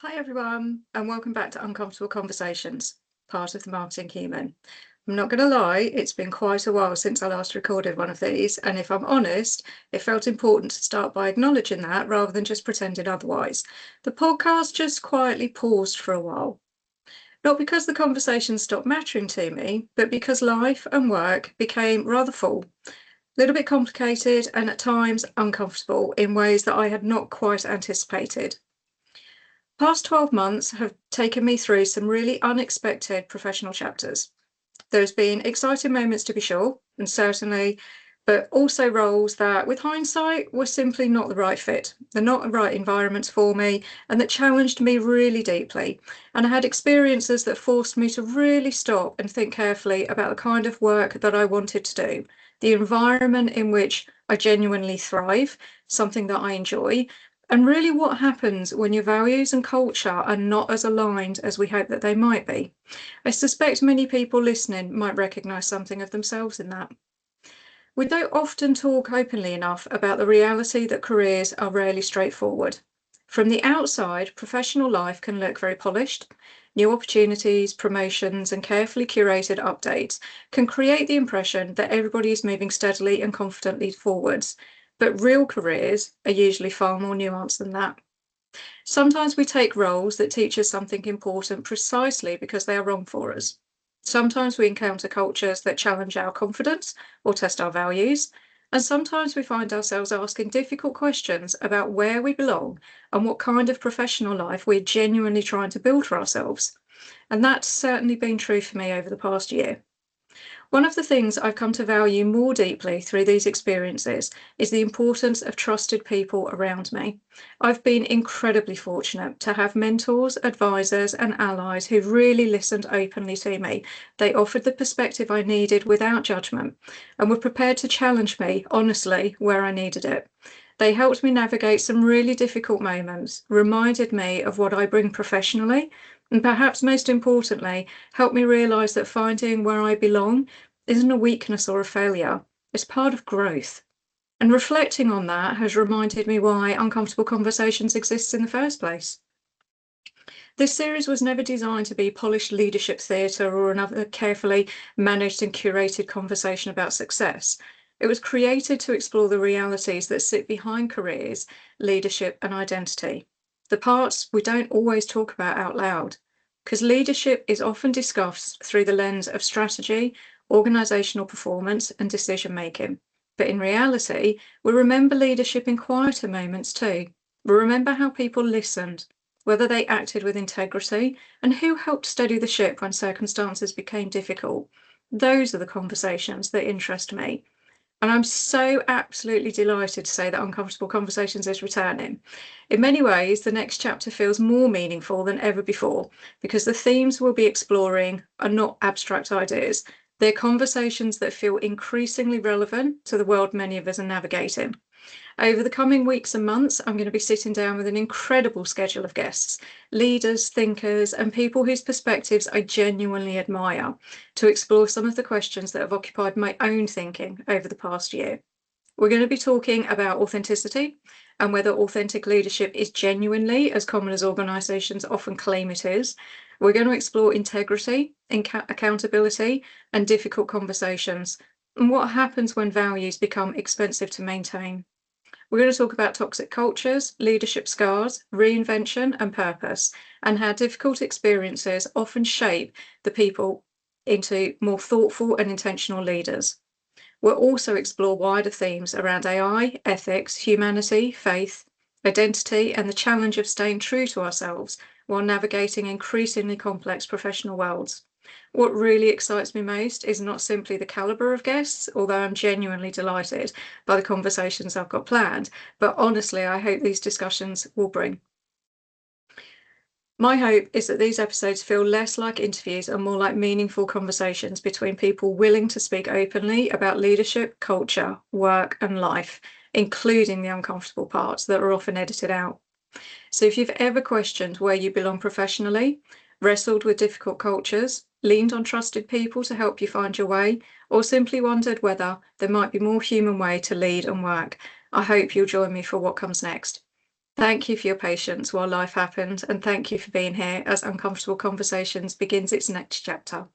Hi, everyone, and welcome back to Uncomfortable Conversations, part of the Marketing Human. I'm not going to lie, it's been quite a while since I last recorded one of these, and if I'm honest, it felt important to start by acknowledging that rather than just pretending otherwise. The podcast just quietly paused for a while. Not because the conversation stopped mattering to me, but because life and work became rather full, a little bit complicated, and at times uncomfortable in ways that I had not quite anticipated. Past 12 months have taken me through some really unexpected professional chapters. There's been exciting moments to be sure, and certainly, but also roles that, with hindsight, were simply not the right fit. They're not the right environments for me, and that challenged me really deeply. And I had experiences that forced me to really stop and think carefully about the kind of work that I wanted to do, the environment in which I genuinely thrive, something that I enjoy, and really what happens when your values and culture are not as aligned as we hope that they might be. I suspect many people listening might recognise something of themselves in that. We don't often talk openly enough about the reality that careers are rarely straightforward. From the outside, professional life can look very polished. New opportunities, promotions, and carefully curated updates can create the impression that everybody is moving steadily and confidently forwards. But real careers are usually far more nuanced than that. Sometimes we take roles that teach us something important precisely because they are wrong for us. Sometimes we encounter cultures that challenge our confidence or test our values. And sometimes we find ourselves asking difficult questions about where we belong and what kind of professional life we're genuinely trying to build for ourselves. And that's certainly been true for me over the past year. One of the things I've come to value more deeply through these experiences is the importance of trusted people around me. I've been incredibly fortunate to have mentors, advisors, and allies who really listened openly to me. They offered the perspective I needed without judgment and were prepared to challenge me honestly where I needed it. They helped me navigate some really difficult moments, reminded me of what I bring professionally, and perhaps most importantly, helped me realise that finding where I belong isn't a weakness or a failure, it's part of growth. And reflecting on that has reminded me why uncomfortable conversations exist in the first place. This series was never designed to be polished leadership theatre or another carefully managed and curated conversation about success. It was created to explore the realities that sit behind careers, leadership, and identity. The parts we don't always talk about out loud, because leadership is often discussed through the lens of strategy, organisational performance, and decision making. But in reality, we remember leadership in quieter moments too. We remember how people listened, whether they acted with integrity, and who helped steady the ship when circumstances became difficult. Those are the conversations that interest me. And I'm so absolutely delighted to say that Uncomfortable Conversations is returning. In many ways, the next chapter feels more meaningful than ever before because the themes we'll be exploring are not abstract ideas. They're conversations that feel increasingly relevant to the world many of us are navigating. Over the coming weeks and months, I'm going to be sitting down with an incredible schedule of guests, leaders, thinkers, and people whose perspectives I genuinely admire, to explore some of the questions that have occupied my own thinking over the past year. We're going to be talking about authenticity and whether authentic leadership is genuinely as common as organisations often claim it is. We're going to explore integrity, accountability, and difficult conversations, and what happens when values become expensive to maintain. We're going to talk about toxic cultures, leadership scars, reinvention, and purpose, and how difficult experiences often shape the people into more thoughtful and intentional leaders. We'll also explore wider themes around AI, ethics, humanity, faith, identity, and the challenge of staying true to ourselves while navigating increasingly complex professional worlds. What really excites me most is not simply the calibre of guests, although I'm genuinely delighted by the conversations I've got planned, but honestly, I hope these discussions will bring. My hope is that these episodes feel less like interviews and more like meaningful conversations between people willing to speak openly about leadership, culture, work, and life, including the uncomfortable parts that are often edited out. So if you've ever questioned where you belong professionally, wrestled with difficult cultures, leaned on trusted people to help you find your way, or simply wondered whether there might be a more human way to lead and work, I hope you'll join me for what comes next. Thank you for your patience while life happened, and thank you for being here as Uncomfortable Conversations begins its next chapter.